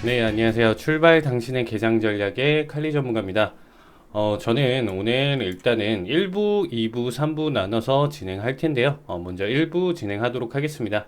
네, 안녕하세요. 출발 당신의 개장 전략의 칼리 전문가입니다. 저는 오늘 일단은 1부, 2부, 3부 나눠서 진행할 텐데요. 먼저 1부 진행하도록 하겠습니다.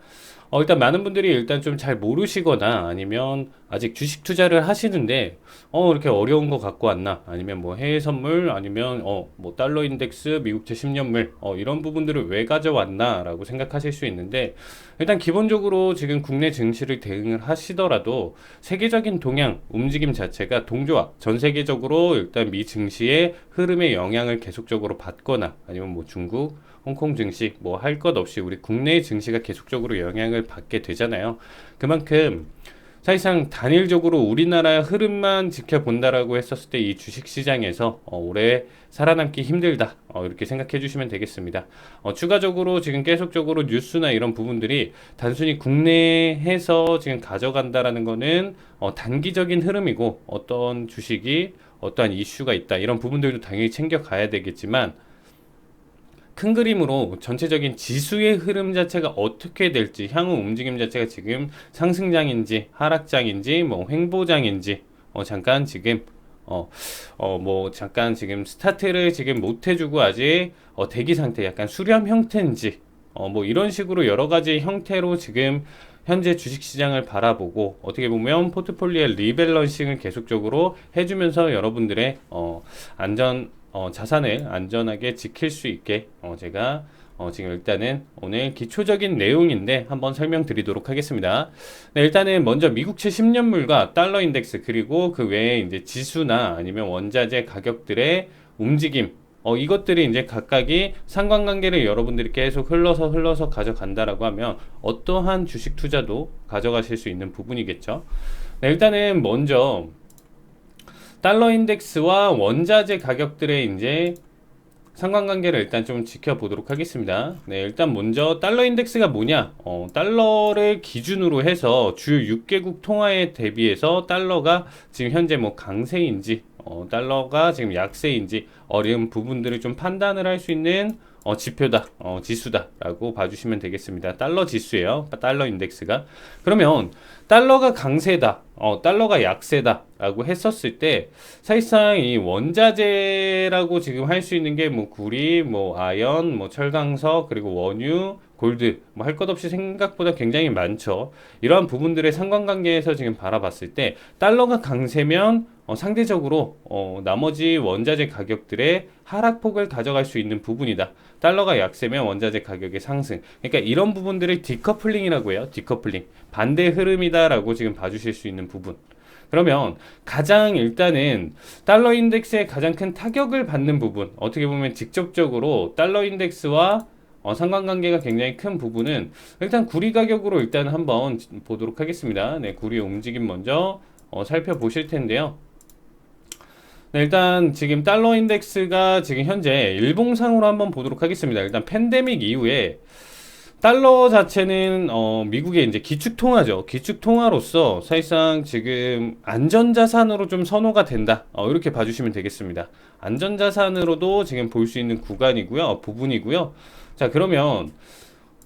일단 많은 분들이 일단 좀 잘 모르시거나 아니면 아직 주식 투자를 하시는데, 이렇게 어려운 거 갖고 왔나? 아니면 뭐 해외 선물, 아니면, 뭐 달러 인덱스, 미국채 10년물, 이런 부분들을 왜 가져왔나? 라고 생각하실 수 있는데, 일단 기본적으로 지금 국내 증시를 대응을 하시더라도 세계적인 동향, 움직임 자체가 동조화, 전 세계적으로 일단 미 증시의 흐름에 영향을 계속적으로 받거나 아니면 뭐 중국, 홍콩 증시 뭐 할 것 없이 우리 국내 증시가 계속적으로 영향을 받게 되잖아요. 그만큼 사실상 단일적으로 우리나라 흐름만 지켜본다라고 했었을 때 이 주식시장에서 올해 살아남기 힘들다, 이렇게 생각해 주시면 되겠습니다. 추가적으로 지금 계속적으로 뉴스나 이런 부분들이 단순히 국내에서 지금 가져간다라는 거는 단기적인 흐름이고, 어떤 주식이 어떠한 이슈가 있다 이런 부분들도 당연히 챙겨가야 되겠지만, 큰 그림으로 전체적인 지수의 흐름 자체가 어떻게 될지, 향후 움직임 자체가 지금 상승장인지 하락장인지 뭐 횡보장인지, 잠깐 지금 뭐 잠깐 지금 스타트를 지금 못 해주고 아직 대기 상태, 약간 수렴 형태인지, 뭐 이런 식으로 여러 가지 형태로 지금 현재 주식시장을 바라보고, 어떻게 보면 포트폴리오 리밸런싱을 계속적으로 해주면서 여러분들의 자산을 안전하게 지킬 수 있게 제가 지금 일단은 오늘 기초적인 내용인데 한번 설명드리도록 하겠습니다. 네, 일단은 먼저 미국채 10년물과 달러 인덱스, 그리고 그 외에 이제 지수나 아니면 원자재 가격들의 움직임, 이것들이 이제 각각이 상관관계를 여러분들이 계속 흘러서 가져간다라고 하면 어떠한 주식 투자도 가져가실 수 있는 부분이겠죠. 네, 일단은 먼저 달러 인덱스와 원자재 가격들의 이제 상관관계를 일단 좀 지켜보도록 하겠습니다. 네, 일단 먼저 달러 인덱스가 뭐냐? 달러를 기준으로 해서 주요 6개국 통화에 대비해서 달러가 지금 현재 뭐 강세인지, 달러가 지금 약세인지 어려운 부분들을 좀 판단을 할 수 있는 지표다, 지수다라고 봐주시면 되겠습니다. 달러 지수예요. 달러 인덱스가. 그러면 달러가 강세다, 달러가 약세다라고 했었을 때 사실상 이 원자재라고 지금 할 수 있는 게 뭐 구리, 뭐 아연, 뭐 철강석, 그리고 원유, 골드, 뭐 할 것 없이 생각보다 굉장히 많죠. 이러한 부분들의 상관관계에서 지금 바라봤을 때 달러가 강세면 상대적으로 나머지 원자재 가격들의 하락폭을 가져갈 수 있는 부분이다. 달러가 약세면 원자재 가격의 상승. 그러니까 이런 부분들을 디커플링이라고 해요. 디커플링. 반대 흐름이다라고 지금 봐주실 수 있는 부분. 그러면 가장 일단은 달러 인덱스의 가장 큰 타격을 받는 부분, 어떻게 보면 직접적으로 달러 인덱스와 상관관계가 굉장히 큰 부분은 일단 구리 가격으로 일단 한번 보도록 하겠습니다. 네, 구리의 움직임 먼저 살펴보실 텐데요. 네, 일단 지금 달러 인덱스가 지금 현재 일봉상으로 한번 보도록 하겠습니다. 일단 팬데믹 이후에 달러 자체는 미국의 이제 기축통화죠. 기축통화로서 사실상 지금 안전자산으로 좀 선호가 된다. 이렇게 봐주시면 되겠습니다. 안전자산으로도 지금 볼 수 있는 구간이고요. 부분이고요. 자, 그러면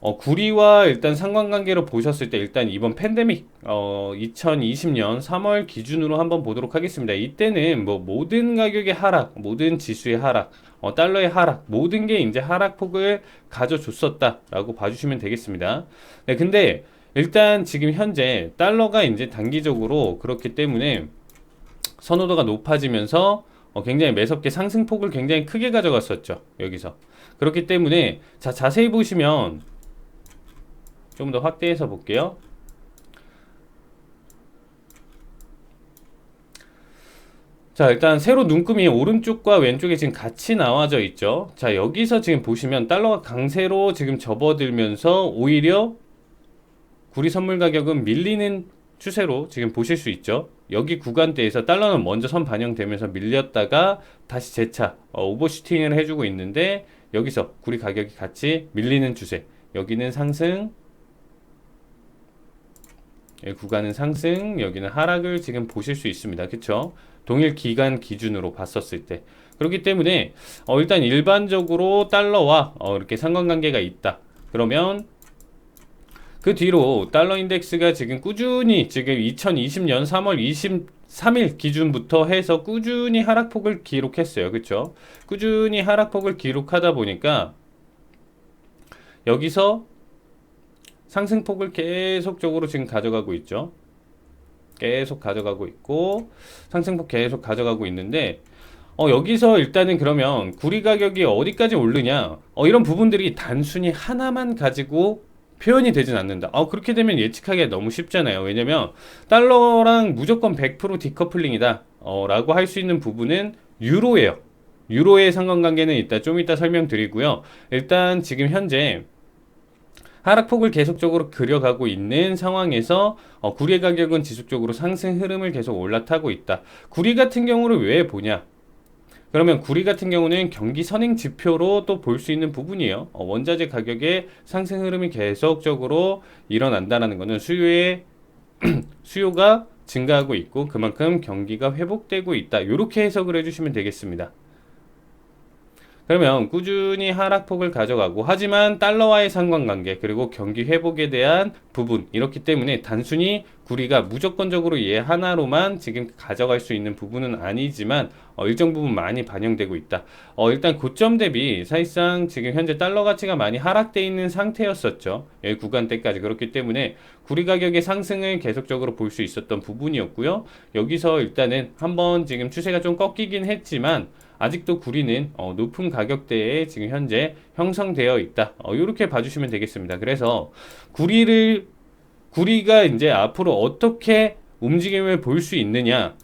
구리와 일단 상관관계로 보셨을 때 일단 이번 팬데믹 2020년 3월 기준으로 한번 보도록 하겠습니다. 이때는 뭐 모든 가격의 하락, 모든 지수의 하락, 달러의 하락, 모든 게 이제 하락폭을 가져줬었다라고 봐주시면 되겠습니다. 네, 근데 일단 지금 현재 달러가 이제 단기적으로 그렇기 때문에 선호도가 높아지면서 굉장히 매섭게 상승폭을 굉장히 크게 가져갔었죠. 여기서. 그렇기 때문에 자, 자세히 보시면 좀 더 확대해서 볼게요. 자, 일단 세로 눈금이 오른쪽과 왼쪽에 지금 같이 나와져 있죠. 자, 여기서 지금 보시면 달러가 강세로 지금 접어들면서 오히려 구리 선물 가격은 밀리는 추세로 지금 보실 수 있죠. 여기 구간대에서 달러는 먼저 선 반영되면서 밀렸다가 다시 재차 오버슈팅을 해주고 있는데, 여기서 구리 가격이 같이 밀리는 추세. 여기는 상승, 구간은 상승, 여기는 하락을 지금 보실 수 있습니다. 그쵸? 동일 기간 기준으로 봤었을 때. 그렇기 때문에 일단 일반적으로 달러와 이렇게 상관관계가 있다. 그러면 그 뒤로 달러 인덱스가 지금 꾸준히 지금 2020년 3월 23일 기준부터 해서 꾸준히 하락폭을 기록했어요. 그쵸? 꾸준히 하락폭을 기록하다 보니까 여기서 상승폭을 계속적으로 지금 가져가고 있죠. 계속 가져가고 있고 상승폭 계속 가져가고 있는데 여기서 일단은 그러면 구리 가격이 어디까지 오르냐 이런 부분들이 단순히 하나만 가지고 표현이 되진 않는다. 그렇게 되면 예측하기가 너무 쉽잖아요. 왜냐면 달러랑 무조건 100% 디커플링이다 라고 할 수 있는 부분은 유로예요. 유로의 상관관계는 좀 이따 설명드리고요. 일단 지금 현재 하락폭을 계속적으로 그려가고 있는 상황에서 구리 가격은 지속적으로 상승 흐름을 계속 올라타고 있다. 구리 같은 경우를 왜 보냐? 그러면 구리 같은 경우는 경기 선행 지표로 또 볼 수 있는 부분이에요. 원자재 가격의 상승 흐름이 계속적으로 일어난다는 것은 수요가 증가하고 있고 그만큼 경기가 회복되고 있다. 이렇게 해석을 해주시면 되겠습니다. 그러면 꾸준히 하락폭을 가져가고 하지만 달러와의 상관관계 그리고 경기 회복에 대한 부분 이렇기 때문에 단순히 구리가 무조건적으로 얘 하나로만 지금 가져갈 수 있는 부분은 아니지만 일정 부분 많이 반영되고 있다. 일단 고점 대비 사실상 지금 현재 달러 가치가 많이 하락되어 있는 상태였었죠. 여기 구간대까지. 그렇기 때문에 구리 가격의 상승을 계속적으로 볼 수 있었던 부분이었고요. 여기서 일단은 한번 지금 추세가 좀 꺾이긴 했지만 아직도 구리는 높은 가격대에 지금 현재 형성되어 있다. 이렇게 봐주시면 되겠습니다. 그래서 구리가 이제 앞으로 어떻게 움직임을 볼 수 있느냐?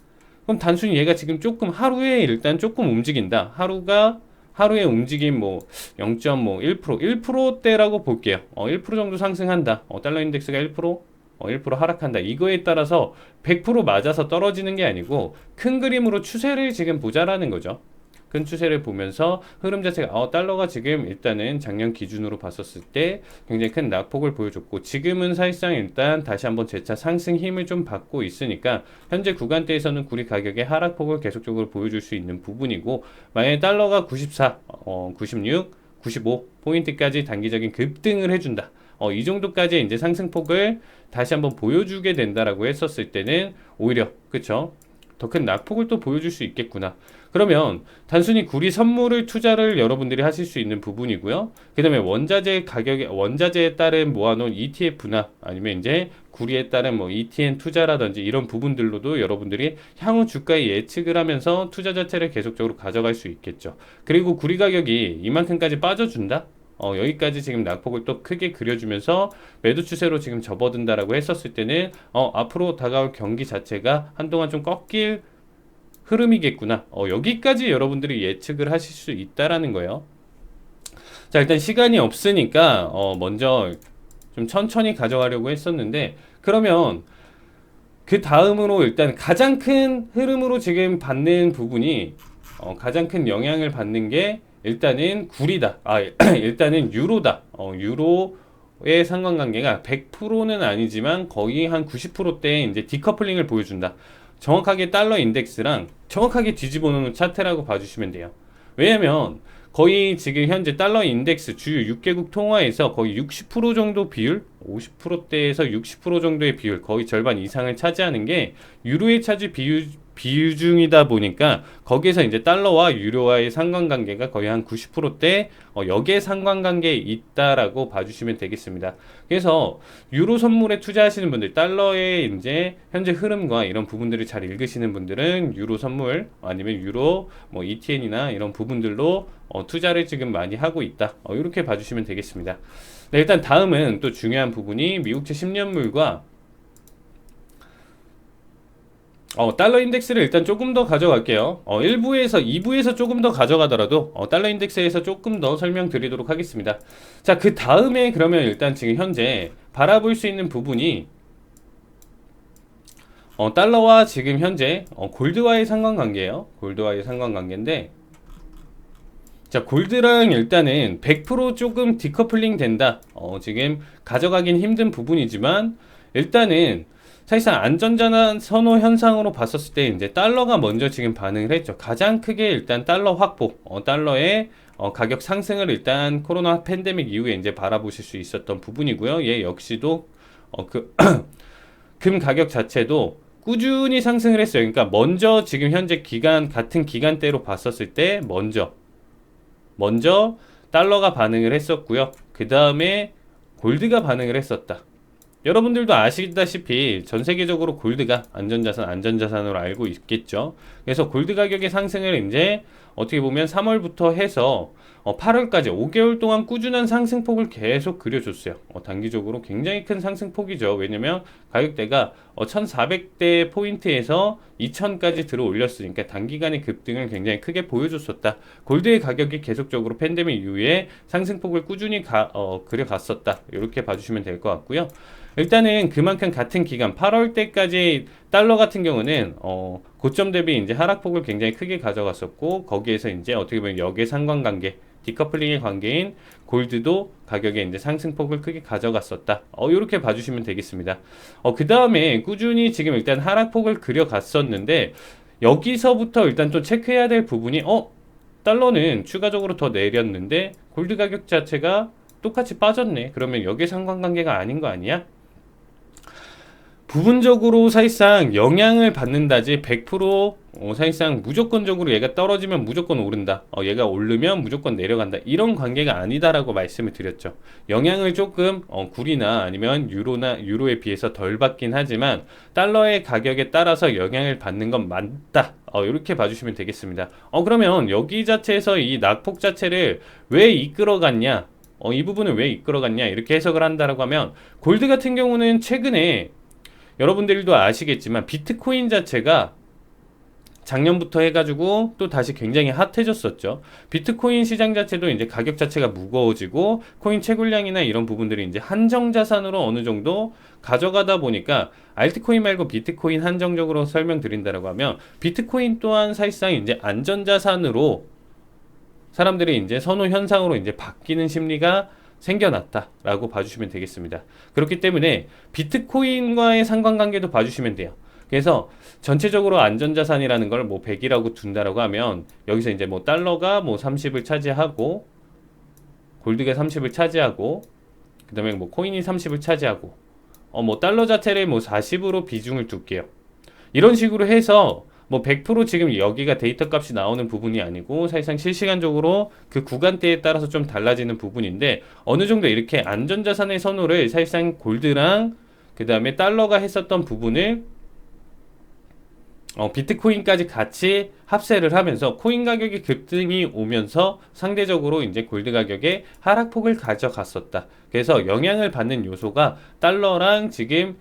그럼 단순히 얘가 지금 조금 하루에 일단 조금 움직인다. 하루에 움직임 0.1%, 1%대라고 볼게요. 1% 정도 상승한다. 달러 인덱스가 1%, 1% 하락한다. 이거에 따라서 100% 맞아서 떨어지는 게 아니고 큰 그림으로 추세를 지금 보자라는 거죠. 큰 추세를 보면서 흐름 자체가 달러가 지금 일단은 작년 기준으로 봤었을 때 굉장히 큰 낙폭을 보여줬고 지금은 사실상 일단 다시 한번 재차 상승 힘을 좀 받고 있으니까 현재 구간대에서는 구리 가격의 하락폭을 계속적으로 보여줄 수 있는 부분이고 만약에 달러가 94, 96, 95 포인트까지 단기적인 급등을 해준다. 이 정도까지 이제 상승폭을 다시 한번 보여주게 된다라고 했었을 때는 오히려 그쵸? 더 큰 낙폭을 또 보여줄 수 있겠구나. 그러면 단순히 구리 선물을 투자를 여러분들이 하실 수 있는 부분이고요. 그 다음에 원자재에 따른 모아놓은 ETF나 아니면 이제 구리에 따른 ETN 투자라든지 이런 부분들로도 여러분들이 향후 주가의 예측을 하면서 투자 자체를 계속적으로 가져갈 수 있겠죠. 그리고 구리 가격이 이만큼까지 빠져준다? 여기까지 지금 낙폭을 또 크게 그려주면서 매도 추세로 지금 접어든다라고 했었을 때는 앞으로 다가올 경기 자체가 한동안 좀 꺾일 흐름이겠구나. 여기까지 여러분들이 예측을 하실 수 있다라는 거예요. 자, 일단 시간이 없으니까 먼저 좀 천천히 가져가려고 했었는데 그러면 그 다음으로 일단 가장 큰 흐름으로 지금 받는 부분이 가장 큰 영향을 받는 게 일단은 구리다. 일단은 유로다. 유로의 상관관계가 100%는 아니지만 거의 한 90%대의 이제 디커플링을 보여준다. 정확하게 달러 인덱스랑 정확하게 뒤집어 놓은 차트라고 봐주시면 돼요. 왜냐면 거의 지금 현재 달러 인덱스 주요 6개국 통화에서 거의 60% 정도 비율, 50%대에서 60% 정도의 비율, 거의 절반 이상을 차지하는 게 유로의 차지 비중이다 보니까 거기에서 이제 달러와 유로와의 상관관계가 거의 한 90%대 역의 상관관계에 있다라고 봐주시면 되겠습니다. 그래서 유로 선물에 투자하시는 분들, 달러의 이제 현재 흐름과 이런 부분들을 잘 읽으시는 분들은 유로 선물 아니면 유로 ETN이나 이런 부분들로 투자를 지금 많이 하고 있다. 이렇게 봐주시면 되겠습니다. 네, 일단 다음은 또 중요한 부분이 미국채 10년물과 달러 인덱스를 일단 조금 더 가져갈게요. 1부에서 2부에서 조금 더 가져가더라도 달러 인덱스에서 조금 더 설명드리도록 하겠습니다. 자, 그 다음에 그러면 일단 지금 현재 바라볼 수 있는 부분이 달러와 지금 현재 골드와의 상관관계예요. 골드와의 상관관계인데 자, 골드랑 일단은 100% 조금 디커플링 된다. 지금 가져가긴 힘든 부분이지만 일단은 사실상 안전자산 선호 현상으로 봤었을 때 이제 달러가 먼저 지금 반응을 했죠. 가장 크게 일단 달러 확보, 달러의 가격 상승을 일단 코로나 팬데믹 이후에 이제 바라보실 수 있었던 부분이고요. 얘 역시도 금 가격 자체도 꾸준히 상승을 했어요. 그러니까 먼저 지금 현재 같은 기간대로 봤었을 때 먼저 달러가 반응을 했었고요. 그 다음에 골드가 반응을 했었다. 여러분들도 아시다시피 전 세계적으로 골드가 안전자산으로 알고 있겠죠. 그래서 골드 가격의 상승을 이제 어떻게 보면 3월부터 해서 8월까지 5개월 동안 꾸준한 상승폭을 계속 그려줬어요. 단기적으로 굉장히 큰 상승폭이죠. 왜냐면 가격대가 1400대 포인트에서 2000까지 들어 올렸으니까 단기간에 급등을 굉장히 크게 보여줬었다. 골드의 가격이 계속적으로 팬데믹 이후에 상승폭을 꾸준히 그려갔었다. 이렇게 봐주시면 될 것 같고요. 일단은 그만큼 같은 기간 8월 때까지 달러 같은 경우는 고점 대비 이제 하락폭을 굉장히 크게 가져갔었고, 거기에서 이제 어떻게 보면 역의 상관관계, 디커플링의 관계인 골드도 가격에 이제 상승폭을 크게 가져갔었다. 이렇게 봐주시면 되겠습니다. 그 다음에 꾸준히 지금 일단 하락폭을 그려갔었는데, 여기서부터 일단 또 체크해야 될 부분이 달러는 추가적으로 더 내렸는데 골드 가격 자체가 똑같이 빠졌네. 그러면 역의 상관관계가 아닌 거 아니야? 부분적으로 사실상 영향을 받는다지 100% 사실상 무조건적으로 얘가 떨어지면 무조건 오른다. 얘가 오르면 무조건 내려간다. 이런 관계가 아니다라고 말씀을 드렸죠. 영향을 조금 구리나 아니면 유로에 비해서 덜 받긴 하지만 달러의 가격에 따라서 영향을 받는 건 맞다. 이렇게 봐주시면 되겠습니다. 그러면 여기 자체에서 이 낙폭 자체를 왜 이끌어갔냐? 이 부분을 왜 이끌어갔냐? 이렇게 해석을 한다라고 하면 골드 같은 경우는 최근에 여러분들도 아시겠지만 비트코인 자체가 작년부터 해가지고 또 다시 굉장히 핫해졌었죠. 비트코인 시장 자체도 이제 가격 자체가 무거워지고 코인 채굴량이나 이런 부분들이 이제 한정 자산으로 어느 정도 가져가다 보니까 알트코인 말고 비트코인 한정적으로 설명드린다라고 하면 비트코인 또한 사실상 이제 안전 자산으로 사람들이 이제 선호 현상으로 이제 바뀌는 심리가 생겨났다라고 봐주시면 되겠습니다. 그렇기 때문에 비트코인과의 상관관계도 봐주시면 돼요. 그래서 전체적으로 안전자산이라는 걸 뭐 100이라고 둔다라고 하면 여기서 이제 뭐 달러가 뭐 30을 차지하고 골드가 30을 차지하고 그 다음에 뭐 코인이 30을 차지하고 뭐 달러 자체를 뭐 40으로 비중을 둘게요. 이런 식으로 해서 뭐 100% 지금 여기가 데이터 값이 나오는 부분이 아니고 사실상 실시간적으로 그 구간대에 따라서 좀 달라지는 부분인데 어느 정도 이렇게 안전자산의 선호를 사실상 골드랑 그 다음에 달러가 했었던 부분을 비트코인까지 같이 합세를 하면서 코인 가격이 급등이 오면서 상대적으로 이제 골드 가격의 하락폭을 가져갔었다. 그래서 영향을 받는 요소가 달러랑 지금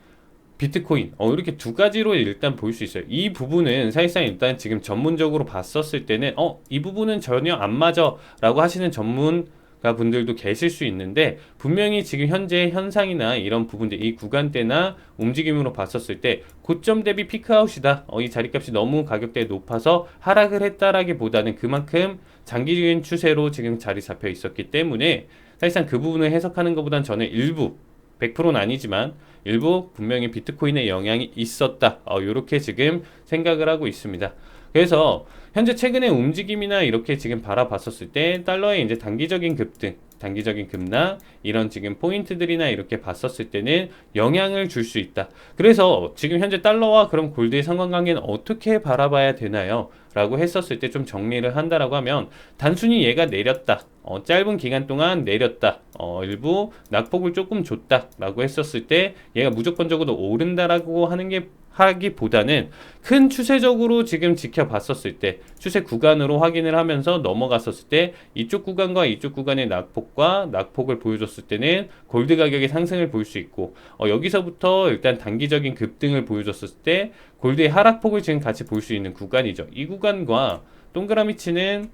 비트코인 이렇게 두 가지로 일단 볼 수 있어요. 이 부분은 사실상 일단 지금 전문적으로 봤었을 때는 이 부분은 전혀 안 맞아 라고 하시는 전문가 분들도 계실 수 있는데 분명히 지금 현재 현상이나 이런 부분들 이 구간대나 움직임으로 봤었을 때 고점 대비 피크아웃이다. 이 자리값이 너무 가격대가 높아서 하락을 했다라기보다는 그만큼 장기적인 추세로 지금 자리 잡혀 있었기 때문에 사실상 그 부분을 해석하는 것보다는 저는 일부 100%는 아니지만 일부 분명히 비트코인의 영향이 있었다. 이렇게 지금 생각을 하고 있습니다. 그래서 현재 최근의 움직임이나 이렇게 지금 바라봤었을 때 달러의 이제 단기적인 급등, 단기적인 급락 이런 지금 포인트들이나 이렇게 봤었을 때는 영향을 줄 수 있다. 그래서 지금 현재 달러와 그럼 골드의 상관관계는 어떻게 바라봐야 되나요? 라고 했었을 때 좀 정리를 한다라고 하면 단순히 얘가 내렸다. 짧은 기간 동안 내렸다. 일부 낙폭을 조금 줬다. 라고 했었을 때 얘가 무조건적으로 오른다라고 하는 게 하기보다는 큰 추세적으로 지금 지켜봤었을 때 추세 구간으로 확인을 하면서 넘어갔었을 때 이쪽 구간과 이쪽 구간의 낙폭을 보여줬을 때는 골드 가격의 상승을 볼 수 있고 여기서부터 일단 단기적인 급등을 보여줬을 때 골드의 하락폭을 지금 같이 볼 수 있는 구간이죠. 이 구간과 동그라미 치는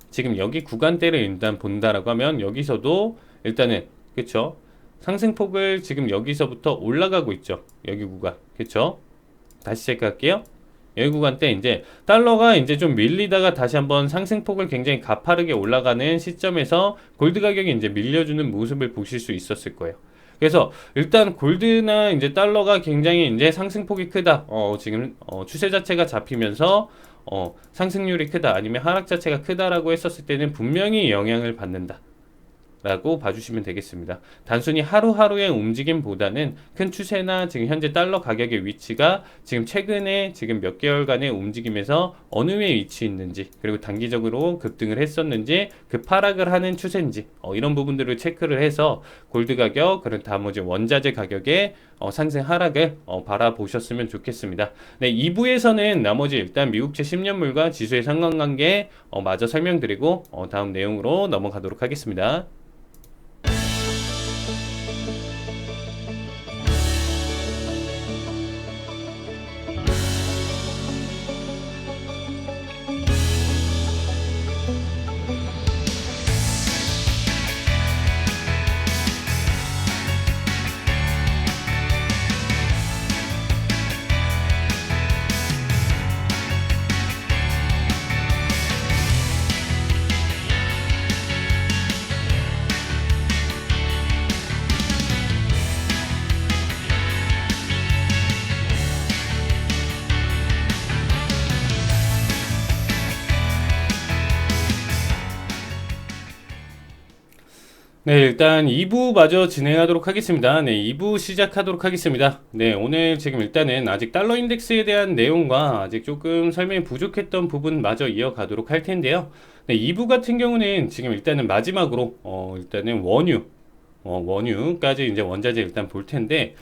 지금 여기 구간대를 일단 본다라고 하면 여기서도 일단은 그쵸 상승폭을 지금 여기서부터 올라가고 있죠. 여기 구간. 그쵸? 다시 체크할게요. 여기 구간 때 이제 달러가 이제 좀 밀리다가 다시 한번 상승폭을 굉장히 가파르게 올라가는 시점에서 골드 가격이 이제 밀려주는 모습을 보실 수 있었을 거예요. 그래서 일단 골드나 이제 달러가 굉장히 이제 상승폭이 크다. 지금 추세 자체가 잡히면서 상승률이 크다. 아니면 하락 자체가 크다라고 했었을 때는 분명히 영향을 받는다. 라고 봐주시면 되겠습니다. 단순히 하루하루의 움직임보다는 큰 추세나 지금 현재 달러 가격의 위치가 지금 최근에 지금 몇 개월간의 움직임에서 어느 에 위치해 있는지, 그리고 단기적으로 급등을 했었는지, 급하락을 하는 추세인지, 이런 부분들을 체크를 해서 골드 가격, 그리고 나머지 원자재 가격의 상승 하락을 바라보셨으면 좋겠습니다. 네, 2부에서는 나머지 일단 미국채 10년물과 지수의 상관관계 마저 설명드리고 다음 내용으로 넘어가도록 하겠습니다. 네, 일단 2부 마저 진행하도록 하겠습니다. 네, 2부 시작하도록 하겠습니다. 네, 오늘 지금 일단은 아직 달러 인덱스에 대한 내용과 아직 조금 설명이 부족했던 부분 마저 이어가도록 할 텐데요. 네, 2부 같은 경우는 지금 일단은 마지막으로, 일단은 원유까지 이제 원자재 일단 볼 텐데,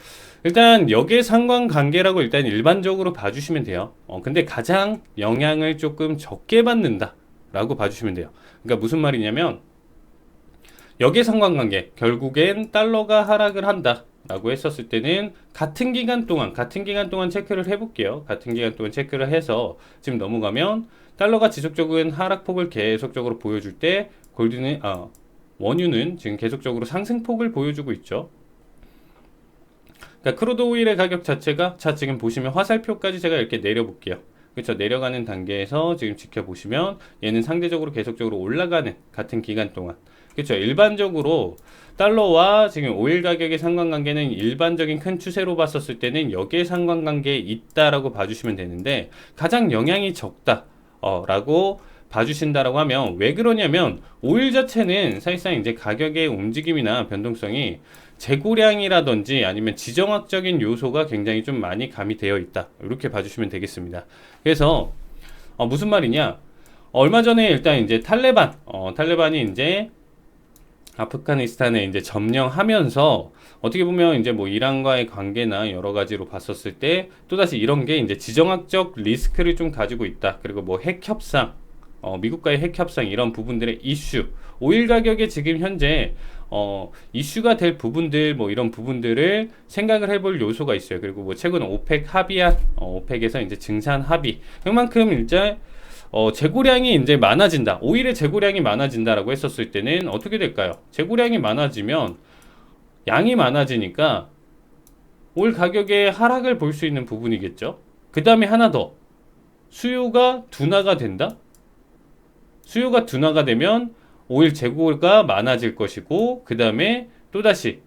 일단 역의 상관관계라고 일단 일반적으로 봐주시면 돼요. 근데 가장 영향을 조금 적게 받는다라고 봐주시면 돼요. 그러니까 무슨 말이냐면, 역의 상관관계, 결국엔 달러가 하락을 한다 라고 했었을 때는 같은 기간 동안 체크를 해볼게요. 같은 기간 동안 체크를 해서 지금 넘어가면 달러가 지속적인 하락폭을 계속적으로 보여줄 때 원유는 지금 계속적으로 상승폭을 보여주고 있죠. 그러니까 크루드 오일의 가격 자체가, 자 지금 보시면 화살표까지 제가 이렇게 내려볼게요. 그렇죠. 내려가는 단계에서 지금 지켜보시면 얘는 상대적으로 계속적으로 올라가는 같은 기간 동안, 그렇죠. 일반적으로 달러와 지금 오일 가격의 상관관계는 일반적인 큰 추세로 봤었을 때는 역의 상관관계에 있다라고 봐주시면 되는데, 가장 영향이 적다 라고 봐주신다라고 하면 왜 그러냐면, 오일 자체는 사실상 이제 가격의 움직임이나 변동성이 재고량이라든지 아니면 지정학적인 요소가 굉장히 좀 많이 가미되어 있다, 이렇게 봐주시면 되겠습니다. 그래서 무슨 말이냐, 얼마 전에 일단 이제 탈레반이 이제 아프가니스탄에 이제 점령하면서 어떻게 보면 이제 뭐 이란과의 관계나 여러 가지로 봤었을 때 또다시 이런 게 이제 지정학적 리스크를 좀 가지고 있다. 그리고 뭐 핵 협상, 미국과의 핵 협상, 이런 부분들의 이슈, 오일 가격에 지금 현재 이슈가 될 부분들, 뭐 이런 부분들을 생각을 해볼 요소가 있어요. 그리고 뭐 최근 오펙 합의안, 오펙에서 이제 증산 합의, 그만큼 이제 재고량이 이제 많아진다. 오일의 재고량이 많아진다라고 했었을 때는 어떻게 될까요? 재고량이 많아지면 양이 많아지니까 오일 가격의 하락을 볼 수 있는 부분이겠죠. 그 다음에 하나 더, 수요가 둔화가 된다. 수요가 둔화가 되면 오일 재고가 많아질 것이고, 그 다음에 또다시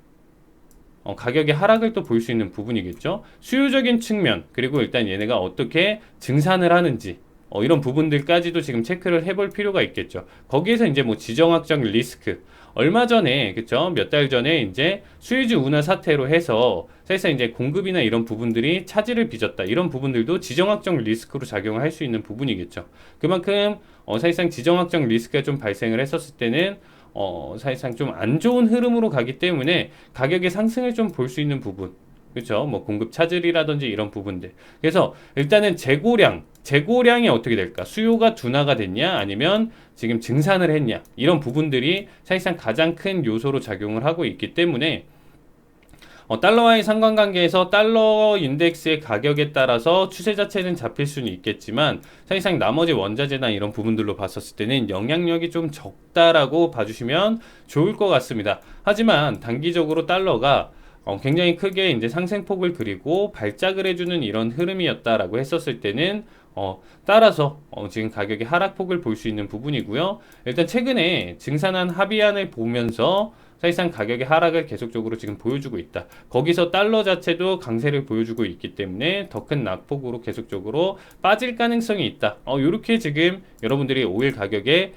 가격의 하락을 또 볼 수 있는 부분이겠죠. 수요적인 측면, 그리고 일단 얘네가 어떻게 증산을 하는지, 이런 부분들까지도 지금 체크를 해볼 필요가 있겠죠. 거기에서 이제 뭐 지정학적 리스크, 얼마 전에, 그쵸, 몇 달 전에 이제 수혜주 운하 사태로 해서 사실상 이제 공급이나 이런 부분들이 차질을 빚었다, 이런 부분들도 지정학적 리스크로 작용을 할 수 있는 부분이겠죠. 그만큼 사실상 지정학적 리스크가 좀 발생을 했었을 때는 사실상 좀 안 좋은 흐름으로 가기 때문에 가격의 상승을 좀 볼 수 있는 부분, 그렇죠? 뭐 공급 차질이라든지 이런 부분들. 그래서 일단은 재고량이 어떻게 될까? 수요가 둔화가 됐냐, 아니면 지금 증산을 했냐, 이런 부분들이 사실상 가장 큰 요소로 작용을 하고 있기 때문에 달러와의 상관관계에서 달러 인덱스의 가격에 따라서 추세 자체는 잡힐 수는 있겠지만, 사실상 나머지 원자재나 이런 부분들로 봤었을 때는 영향력이 좀 적다라고 봐주시면 좋을 것 같습니다. 하지만 단기적으로 달러가 굉장히 크게 이제 상승폭을 그리고 발작을 해주는 이런 흐름이었다라고 했었을 때는 따라서 지금 가격의 하락폭을 볼 수 있는 부분이고요. 일단 최근에 증산한 합의안을 보면서 사실상 가격의 하락을 계속적으로 지금 보여주고 있다. 거기서 달러 자체도 강세를 보여주고 있기 때문에 더 큰 낙폭으로 계속적으로 빠질 가능성이 있다. 이렇게 지금 여러분들이 오일 가격에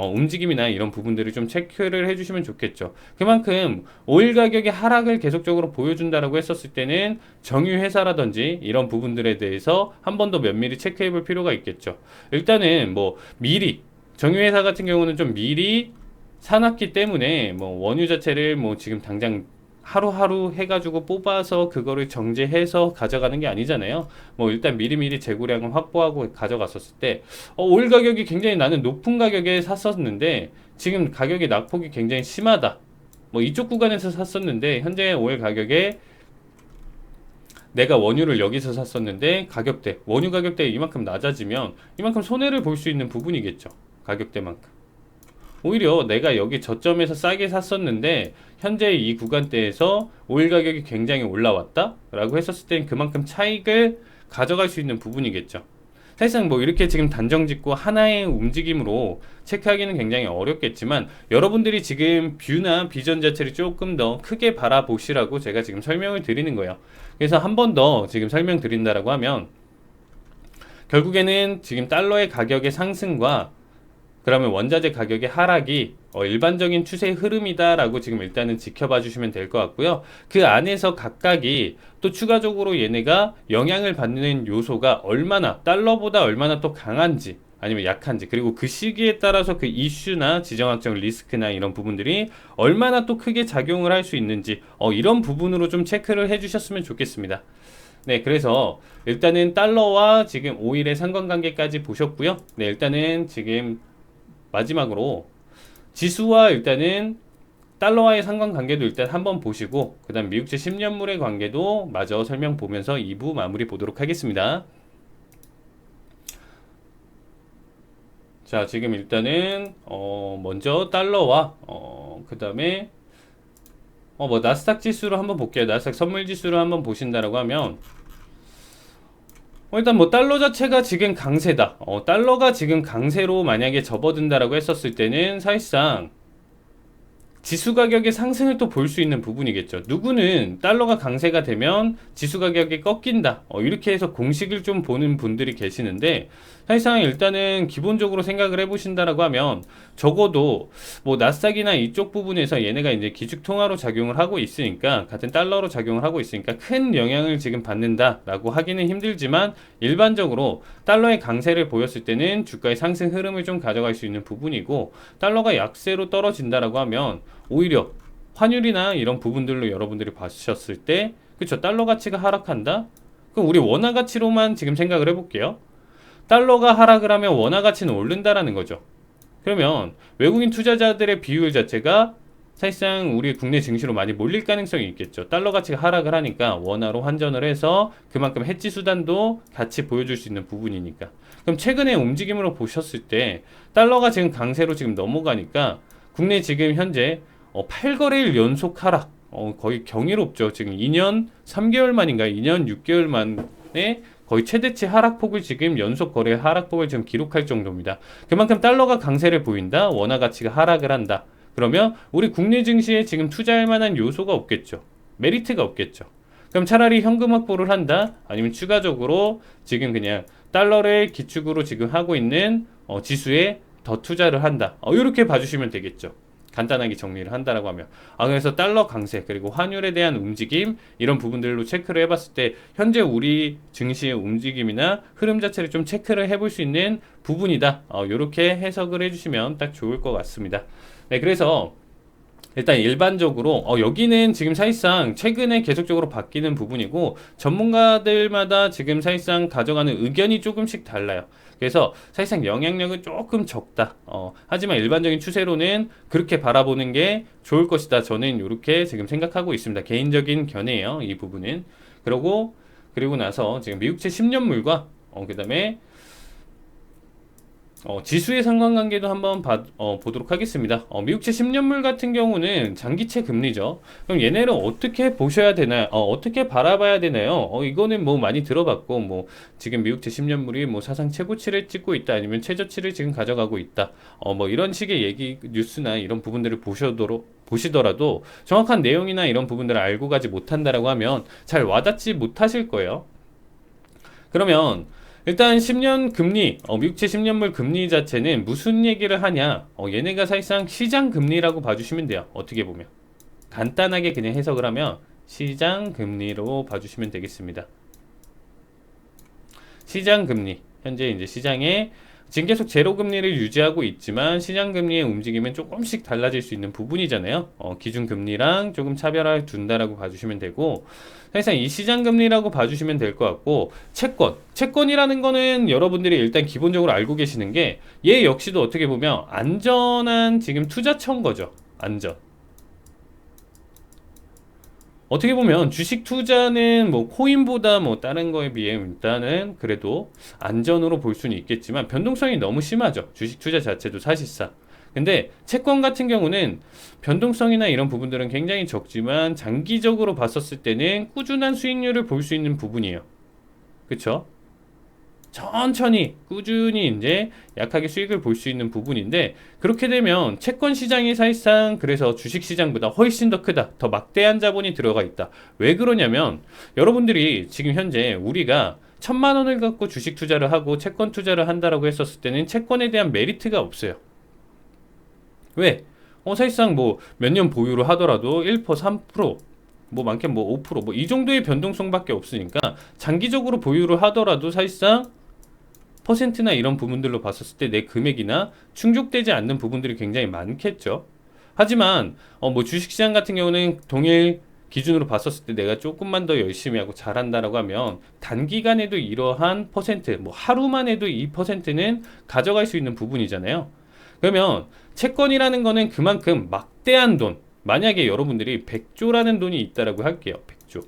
움직임이나 이런 부분들을 좀 체크를 해주시면 좋겠죠. 그만큼 오일 가격의 하락을 계속적으로 보여준다라고 했었을 때는 정유 회사라든지 이런 부분들에 대해서 한 번 더 면밀히 체크해 볼 필요가 있겠죠. 일단은 뭐 미리 정유 회사 같은 경우는 좀 미리 사놨기 때문에 뭐 원유 자체를 뭐 지금 당장 하루하루 해가지고 뽑아서 그거를 정제해서 가져가는 게 아니잖아요. 뭐 일단 미리미리 재고량을 확보하고 가져갔었을 때 오일 가격이 굉장히 나는 높은 가격에 샀었는데 지금 가격의 낙폭이 굉장히 심하다. 뭐 이쪽 구간에서 샀었는데 현재 오일 가격에 내가 원유를 여기서 샀었는데 가격대 원유 가격대 이만큼 낮아지면 이만큼 손해를 볼 수 있는 부분이겠죠. 가격대만큼. 오히려 내가 여기 저점에서 싸게 샀었는데 현재 이 구간대에서 오일 가격이 굉장히 올라왔다 라고 했었을 땐 그만큼 차익을 가져갈 수 있는 부분이겠죠. 사실상 뭐 이렇게 지금 단정 짓고 하나의 움직임으로 체크하기는 굉장히 어렵겠지만 여러분들이 지금 뷰나 비전 자체를 조금 더 크게 바라보시라고 제가 지금 설명을 드리는 거예요. 그래서 한 번 더 지금 설명드린다라고 하면 결국에는 지금 달러의 가격의 상승과 그러면 원자재 가격의 하락이 일반적인 추세 흐름이다라고 지금 일단은 지켜봐 주시면 될 것 같고요. 그 안에서 각각이 또 추가적으로 얘네가 영향을 받는 요소가 얼마나 달러보다 얼마나 또 강한지 아니면 약한지 그리고 그 시기에 따라서 그 이슈나 지정학적 리스크나 이런 부분들이 얼마나 또 크게 작용을 할 수 있는지 이런 부분으로 좀 체크를 해주셨으면 좋겠습니다. 네, 그래서 일단은 달러와 지금 오일의 상관관계까지 보셨고요. 네, 일단은 지금 마지막으로 지수와 일단은 달러와의 상관관계도 일단 한번 보시고 그 다음 미국채 10년물의 관계도 마저 설명 보면서 2부 마무리 보도록 하겠습니다. 자, 지금 일단은 먼저 달러와 그 다음에 뭐 나스닥 지수로 한번 볼게요. 나스닥 선물 지수로 한번 보신다라고 하면 일단 뭐 달러 자체가 지금 강세다. 달러가 지금 강세로 만약에 접어든다라고 했었을 때는 사실상 지수 가격의 상승을 또 볼 수 있는 부분이겠죠. 누구는 달러가 강세가 되면 지수 가격이 꺾인다. 이렇게 해서 공식을 좀 보는 분들이 계시는데 사실상 일단은 기본적으로 생각을 해보신다라고 하면 적어도 뭐 나스닥이나 이쪽 부분에서 얘네가 이제 기축 통화로 작용을 하고 있으니까 같은 달러로 작용을 하고 있으니까 큰 영향을 지금 받는다라고 하기는 힘들지만 일반적으로 달러의 강세를 보였을 때는 주가의 상승 흐름을 좀 가져갈 수 있는 부분이고 달러가 약세로 떨어진다라고 하면 오히려 환율이나 이런 부분들로 여러분들이 보셨을 때 그쵸 달러 가치가 하락한다? 그럼 우리 원화 가치로만 지금 생각을 해볼게요. 달러가 하락을 하면 원화 가치는 오른다라는 거죠. 그러면 외국인 투자자들의 비율 자체가 사실상 우리 국내 증시로 많이 몰릴 가능성이 있겠죠. 달러 가치가 하락을 하니까 원화로 환전을 해서 그만큼 해지 수단도 같이 보여줄 수 있는 부분이니까. 그럼 최근의 움직임으로 보셨을 때 달러가 지금 강세로 지금 넘어가니까 국내 지금 현재 8거래일 연속 하락 거의 경이롭죠. 지금 2년 3개월 만인가요? 2년 6개월 만에 거의 최대치 하락폭을 지금 연속 거래 하락폭을 지금 기록할 정도입니다. 그만큼 달러가 강세를 보인다. 원화 가치가 하락을 한다. 그러면 우리 국내 증시에 지금 투자할 만한 요소가 없겠죠. 메리트가 없겠죠. 그럼 차라리 현금 확보를 한다. 아니면 추가적으로 지금 그냥 달러를 기축으로 지금 하고 있는 지수에 더 투자를 한다. 이렇게 봐주시면 되겠죠. 간단하게 정리를 한다라고 하면 그래서 달러 강세 그리고 환율에 대한 움직임 이런 부분들로 체크를 해봤을 때 현재 우리 증시의 움직임이나 흐름 자체를 좀 체크를 해볼 수 있는 부분이다. 이렇게 해석을 해주시면 딱 좋을 것 같습니다. 네, 그래서 일단 일반적으로 여기는 지금 사실상 최근에 계속적으로 바뀌는 부분이고 전문가들마다 지금 사실상 가져가는 의견이 조금씩 달라요. 그래서 사실상 영향력은 조금 적다. 하지만 일반적인 추세로는 그렇게 바라보는 게 좋을 것이다. 저는 이렇게 지금 생각하고 있습니다. 개인적인 견해예요. 이 부분은. 그리고 나서 지금 미국채 10년물과 그 다음에 지수의 상관관계도 한번 보도록 하겠습니다. 미국채 10년물 같은 경우는 장기채 금리죠. 그럼 얘네를 어떻게 보셔야 되나요? 어떻게 바라봐야 되나요? 이거는 뭐 많이 들어봤고, 뭐 지금 미국채 10년물이 뭐 사상 최고치를 찍고 있다, 아니면 최저치를 지금 가져가고 있다. 뭐 이런 식의 얘기, 뉴스나 이런 부분들을 보시더라도 정확한 내용이나 이런 부분들을 알고 가지 못한다라고 하면 잘 와닿지 못하실 거예요. 그러면 일단 10년 금리, 미국채 10년물 금리 자체는 무슨 얘기를 하냐? 얘네가 사실상 시장 금리라고 봐주시면 돼요. 어떻게 보면 간단하게 그냥 해석을 하면 시장 금리로 봐주시면 되겠습니다. 시장 금리, 현재 이제 시장에 지금 계속 제로 금리를 유지하고 있지만 시장 금리의 움직임은 조금씩 달라질 수 있는 부분이잖아요. 기준 금리랑 조금 차별화를 둔다라고 봐주시면 되고, 사실상 이 시장 금리라고 봐주시면 될 것 같고, 채권이라는 거는 여러분들이 일단 기본적으로 알고 계시는 게, 얘 역시도 어떻게 보면 안전한 지금 투자처인 거죠. 안전. 어떻게 보면 주식 투자는 뭐 코인보다 뭐 다른 거에 비해 일단은 그래도 안전으로 볼 수는 있겠지만 변동성이 너무 심하죠. 주식 투자 자체도 사실상. 근데 채권 같은 경우는 변동성이나 이런 부분들은 굉장히 적지만 장기적으로 봤었을 때는 꾸준한 수익률을 볼 수 있는 부분이에요. 그쵸? 천천히 꾸준히 이제 약하게 수익을 볼 수 있는 부분인데, 그렇게 되면 채권 시장이 사실상 그래서 주식 시장보다 훨씬 더 크다, 더 막대한 자본이 들어가 있다. 왜 그러냐면 여러분들이 지금 현재 우리가 1,000만 원을 갖고 주식 투자를 하고 채권 투자를 한다라고 했었을 때는 채권에 대한 메리트가 없어요. 왜? 사실상 뭐 몇 년 보유를 하더라도 1%, 3%, 뭐 많게는 뭐 5%, 뭐 이 정도의 변동성밖에 없으니까 장기적으로 보유를 하더라도 사실상 퍼센트나 이런 부분들로 봤었을 때 내 금액이나 충족되지 않는 부분들이 굉장히 많겠죠. 하지만 뭐 주식시장 같은 경우는 동일 기준으로 봤었을 때 내가 조금만 더 열심히 하고 잘한다라고 하면 단기간에도 이러한 퍼센트, 뭐 하루만 해도 이 퍼센트는 가져갈 수 있는 부분이잖아요. 그러면 채권이라는 거는 그만큼 막대한 돈, 만약에 여러분들이 100조라는 돈이 있다라고 할게요. 100조.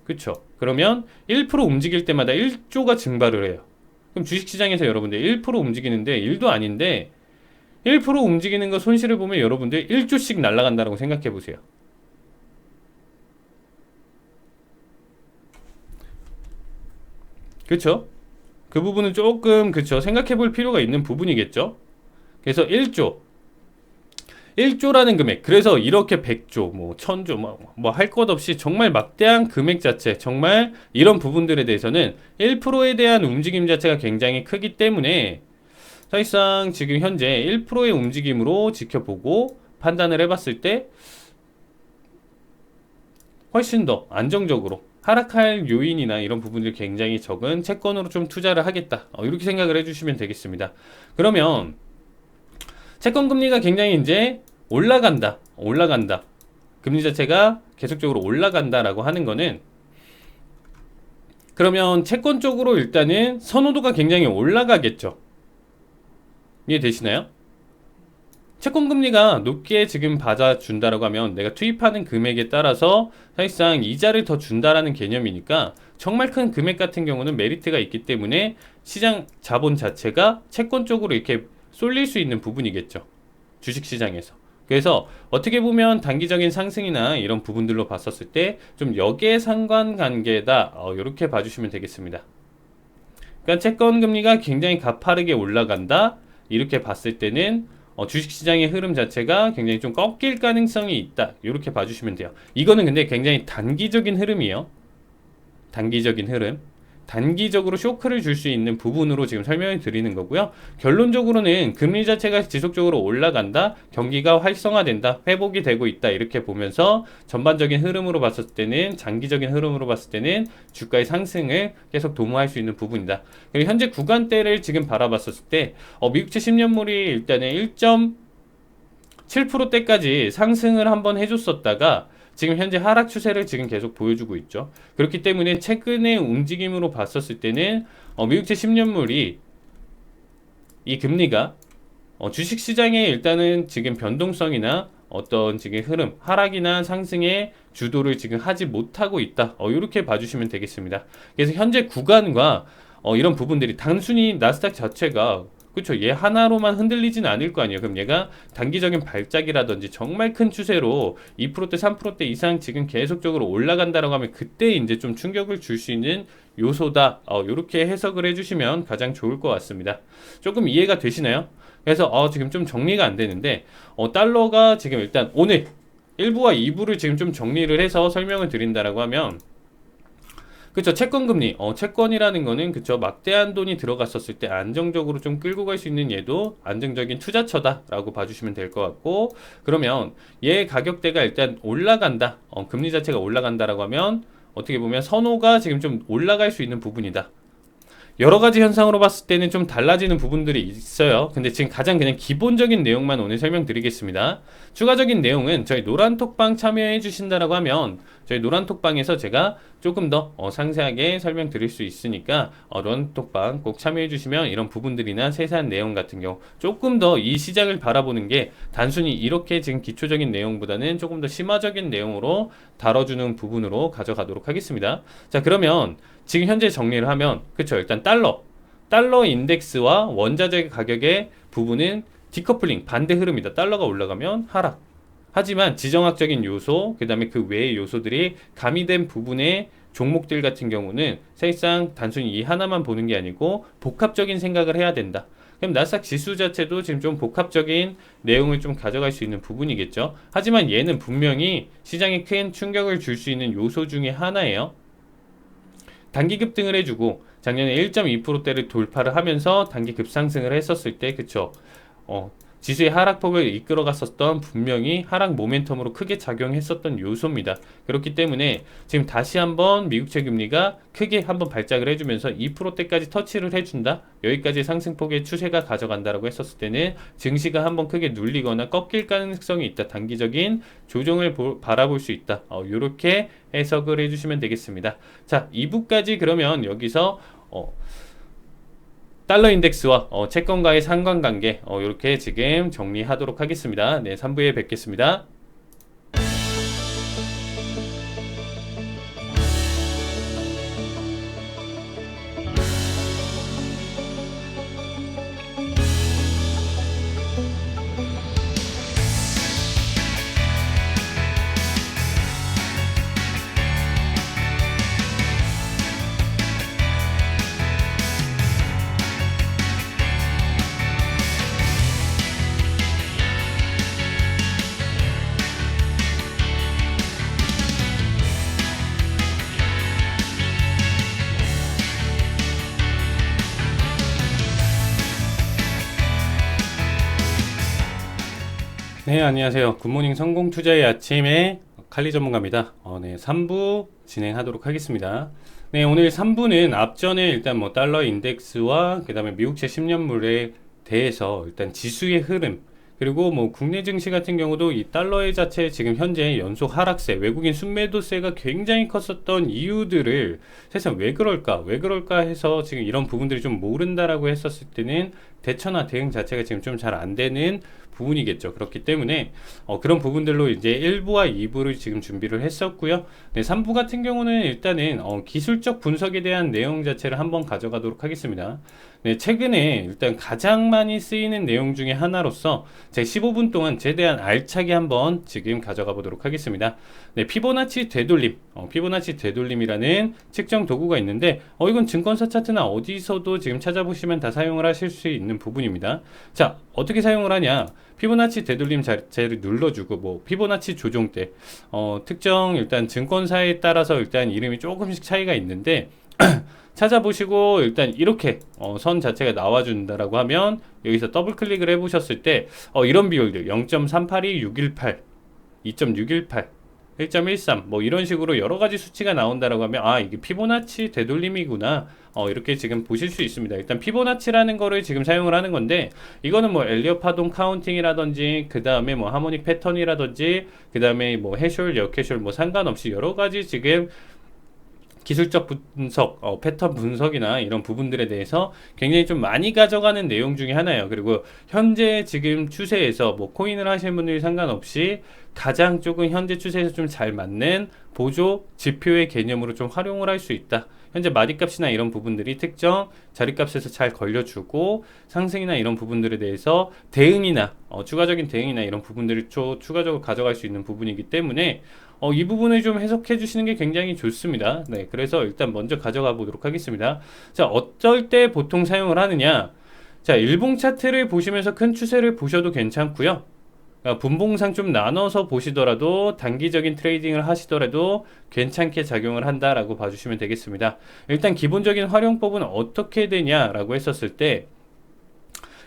그쵸? 그러면 1% 움직일 때마다 1조가 증발을 해요. 그럼 주식시장에서 여러분들 1% 움직이는데 1도 아닌데 1% 움직이는 거 손실을 보면 여러분들 1조씩 날아간다고 생각해 보세요. 그쵸? 그 부분은 조금 그쵸? 생각해 볼 필요가 있는 부분이겠죠? 그래서 1조라는 금액, 그래서 이렇게 100조, 뭐 1000조, 뭐 할 것 없이 정말 막대한 금액 자체, 정말 이런 부분들에 대해서는 1%에 대한 움직임 자체가 굉장히 크기 때문에 사실상 지금 현재 1%의 움직임으로 지켜보고 판단을 해봤을 때 훨씬 더 안정적으로 하락할 요인이나 이런 부분들이 굉장히 적은 채권으로 좀 투자를 하겠다, 이렇게 생각을 해주시면 되겠습니다. 그러면 채권 금리가 굉장히 이제 올라간다. 금리 자체가 계속적으로 올라간다라고 하는 거는, 그러면 채권 쪽으로 일단은 선호도가 굉장히 올라가겠죠. 이해되시나요? 채권 금리가 높게 지금 받아준다라고 하면 내가 투입하는 금액에 따라서 사실상 이자를 더 준다라는 개념이니까 정말 큰 금액 같은 경우는 메리트가 있기 때문에 시장 자본 자체가 채권 쪽으로 이렇게 쏠릴 수 있는 부분이겠죠. 주식시장에서. 그래서 어떻게 보면 단기적인 상승이나 이런 부분들로 봤었을 때 좀 역의 상관관계다, 이렇게 봐주시면 되겠습니다. 그러니까 채권 금리가 굉장히 가파르게 올라간다, 이렇게 봤을 때는 주식시장의 흐름 자체가 굉장히 좀 꺾일 가능성이 있다, 이렇게 봐주시면 돼요. 이거는 근데 굉장히 단기적인 흐름이에요. 단기적인 흐름. 단기적으로 쇼크를 줄 수 있는 부분으로 지금 설명을 드리는 거고요. 결론적으로는 금리 자체가 지속적으로 올라간다, 경기가 활성화된다, 회복이 되고 있다, 이렇게 보면서 전반적인 흐름으로 봤을 때는, 장기적인 흐름으로 봤을 때는 주가의 상승을 계속 도모할 수 있는 부분이다. 그리고 현재 구간대를 지금 바라봤을 때 미국채 10년물이 일단은 1.7%대까지 상승을 한번 해줬었다가 지금 현재 하락 추세를 지금 계속 보여주고 있죠. 그렇기 때문에 최근의 움직임으로 봤었을 때는 미국채 10년물이 이 금리가 주식시장에 일단은 지금 변동성이나 어떤 지금 흐름, 하락이나 상승의 주도를 지금 하지 못하고 있다, 이렇게 봐주시면 되겠습니다. 그래서 현재 구간과 이런 부분들이 단순히 나스닥 자체가, 그쵸, 얘 하나로만 흔들리진 않을 거 아니에요. 그럼 얘가 단기적인 발작이라든지 정말 큰 추세로 2%대 3%대 이상 지금 계속적으로 올라간다라고 하면 그때 이제 좀 충격을 줄 수 있는 요소다, 이렇게 해석을 해주시면 가장 좋을 것 같습니다. 조금 이해가 되시나요? 그래서 지금 좀 정리가 안 되는데 달러가 지금 일단 오늘 1부와 2부를 지금 좀 정리를 해서 설명을 드린다라고 하면, 그쵸. 채권 금리. 채권이라는 거는 그쵸. 막대한 돈이 들어갔었을 때 안정적으로 좀 끌고 갈 수 있는 얘도 안정적인 투자처다라고 봐주시면 될 것 같고, 그러면 얘 가격대가 일단 올라간다. 금리 자체가 올라간다라고 하면 어떻게 보면 선호가 지금 좀 올라갈 수 있는 부분이다. 여러 가지 현상으로 봤을 때는 좀 달라지는 부분들이 있어요. 근데 지금 가장 그냥 기본적인 내용만 오늘 설명드리겠습니다. 추가적인 내용은 저희 노란톡방 참여해 주신다라고 하면 저희 노란톡방에서 제가 조금 더 상세하게 설명드릴 수 있으니까 노란톡방 꼭 참여해 주시면 이런 부분들이나 세세한 내용 같은 경우 조금 더 이 시장을 바라보는 게 단순히 이렇게 지금 기초적인 내용보다는 조금 더 심화적인 내용으로 다뤄주는 부분으로 가져가도록 하겠습니다. 자, 그러면 지금 현재 정리를 하면 그쵸, 일단 달러 인덱스와 원자재 가격의 부분은 디커플링 반대 흐름이다. 달러가 올라가면 하락. 하지만 지정학적인 요소, 그 다음에 그 외의 요소들이 가미된 부분의 종목들 같은 경우는 사실상 단순히 이 하나만 보는 게 아니고 복합적인 생각을 해야 된다. 그럼 나스닥 지수 자체도 지금 좀 복합적인 내용을 좀 가져갈 수 있는 부분이겠죠. 하지만 얘는 분명히 시장에 큰 충격을 줄 수 있는 요소 중에 하나예요. 단기 급등을 해주고 작년에 1.2%대를 돌파를 하면서 단기 급상승을 했었을 때 그쵸, 지수의 하락폭을 이끌어갔었던 분명히 하락 모멘텀으로 크게 작용했었던 요소입니다. 그렇기 때문에 지금 다시 한번 미국채 금리가 크게 한번 발작을 해주면서 2%대까지 터치를 해준다. 여기까지 상승폭의 추세가 가져간다라고 했었을 때는 증시가 한번 크게 눌리거나 꺾일 가능성이 있다. 단기적인 조정을 바라볼 수 있다. 이렇게 해석을 해주시면 되겠습니다. 자, 2부까지 그러면 여기서 달러 인덱스와 채권과의 상관관계 이렇게 지금 정리하도록 하겠습니다. 네, 3부에 뵙겠습니다. 네, 안녕하세요. 굿모닝 성공 투자의 아침에 칼리 전문가입니다. 네, 3부 진행하도록 하겠습니다. 네, 오늘 3부는 앞전에 일단 뭐 달러 인덱스와 그 다음에 미국채 10년물에 대해서 일단 지수의 흐름, 그리고 뭐 국내 증시 같은 경우도 이 달러의 자체 지금 현재 연속 하락세, 외국인 순매도세가 굉장히 컸었던 이유들을 사실 왜 그럴까 해서 지금 이런 부분들이 좀 모른다라고 했었을 때는 대처나 대응 자체가 지금 좀 잘 안 되는 부분이겠죠. 그렇기 때문에 그런 부분들로 이제 1부와 2부를 지금 준비를 했었고요. 네, 3부 같은 경우는 일단은 기술적 분석에 대한 내용 자체를 한번 가져가도록 하겠습니다. 네, 최근에 일단 가장 많이 쓰이는 내용 중에 하나로서 제 15분 동안 최대한 알차게 한번 지금 가져가 보도록 하겠습니다. 네, 피보나치 되돌림, 피보나치 되돌림이라는 측정 도구가 있는데 이건 증권사 차트나 어디서도 지금 찾아보시면 다 사용을 하실 수 있는 부분입니다. 자, 어떻게 사용을 하냐? 피보나치 되돌림 자체를 눌러주고 뭐 피보나치 조정대, 특정 일단 증권사에 따라서 일단 이름이 조금씩 차이가 있는데 찾아보시고 일단 이렇게 선 자체가 나와준다라고 하면 여기서 더블 클릭을 해보셨을 때 이런 비율들 0.382, 618, 2.618, 1.13 뭐 이런 식으로 여러 가지 수치가 나온다라고 하면 이게 피보나치 되돌림이구나 이렇게 지금 보실 수 있습니다. 일단 피보나치라는 거를 지금 사용을 하는 건데 이거는 뭐 엘리엇 파동 카운팅이라든지 그 다음에 뭐 하모닉 패턴이라든지 그 다음에 뭐 해숄, 역해숄 뭐 상관없이 여러 가지 지금 기술적 분석, 패턴 분석이나 이런 부분들에 대해서 굉장히 좀 많이 가져가는 내용 중에 하나예요. 그리고 현재 지금 추세에서 뭐 코인을 하시는 분들이 상관없이 가장 조금 현재 추세에서 좀 잘 맞는 보조 지표의 개념으로 좀 활용을 할 수 있다. 현재 마디값이나 이런 부분들이 특정 자리값에서 잘 걸려주고 상승이나 이런 부분들에 대해서 대응이나 추가적인 대응이나 이런 부분들을 추가적으로 가져갈 수 있는 부분이기 때문에 이 부분을 좀 해석해 주시는 게 굉장히 좋습니다. 네, 그래서 일단 먼저 가져가 보도록 하겠습니다. 자, 어쩔 때 보통 사용을 하느냐? 자, 일봉 차트를 보시면서 큰 추세를 보셔도 괜찮고요. 그러니까 분봉상 좀 나눠서 보시더라도 단기적인 트레이딩을 하시더라도 괜찮게 작용을 한다라고 봐주시면 되겠습니다. 일단 기본적인 활용법은 어떻게 되냐라고 했었을 때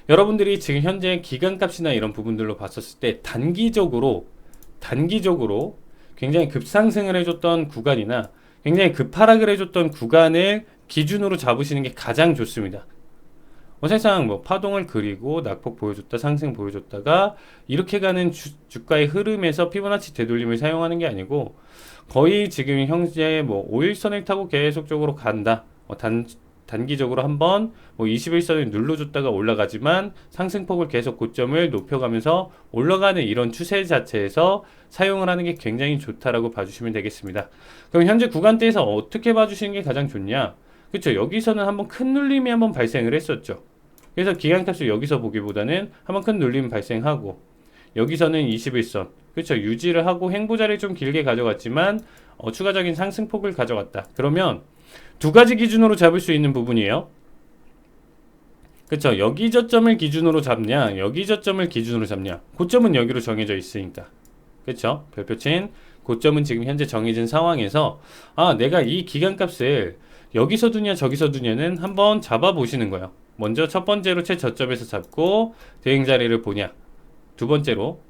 여러분들이 지금 현재 기간값이나 이런 부분들로 봤었을 때 단기적으로 굉장히 급상승을 해줬던 구간이나 굉장히 급하락을 해줬던 구간을 기준으로 잡으시는 게 가장 좋습니다. 사실상 뭐 파동을 그리고 낙폭 보여줬다 상승 보여줬다가 이렇게 가는 주가의 흐름에서 피보나치 되돌림을 사용하는 게 아니고 거의 지금 현재 뭐 5일선을 타고 계속적으로 간다. 단기적으로 한번 뭐 21선을 눌러줬다가 올라가지만 상승폭을 계속 고점을 높여가면서 올라가는 이런 추세 자체에서 사용을 하는 게 굉장히 좋다라고 봐주시면 되겠습니다. 그럼 현재 구간대에서 어떻게 봐주시는 게 가장 좋냐? 그렇죠. 여기서는 한번 큰 눌림이 한번 발생을 했었죠. 그래서 기간값을 여기서 보기보다는 한번 큰 눌림 발생하고 여기서는 21선 그렇죠. 유지를 하고 횡보자를 좀 길게 가져갔지만 추가적인 상승폭을 가져갔다. 그러면 두 가지 기준으로 잡을 수 있는 부분이에요. 그렇죠. 여기 저점을 기준으로 잡냐 여기 저점을 기준으로 잡냐 고점은 여기로 정해져 있으니까 그렇죠. 별표친 고점은 지금 현재 정해진 상황에서 내가 이 기간값을 여기서 두냐 저기서 두냐는 한번 잡아 보시는 거예요. 먼저 첫 번째로 최저점에서 잡고 대응 자리를 보냐 두 번째로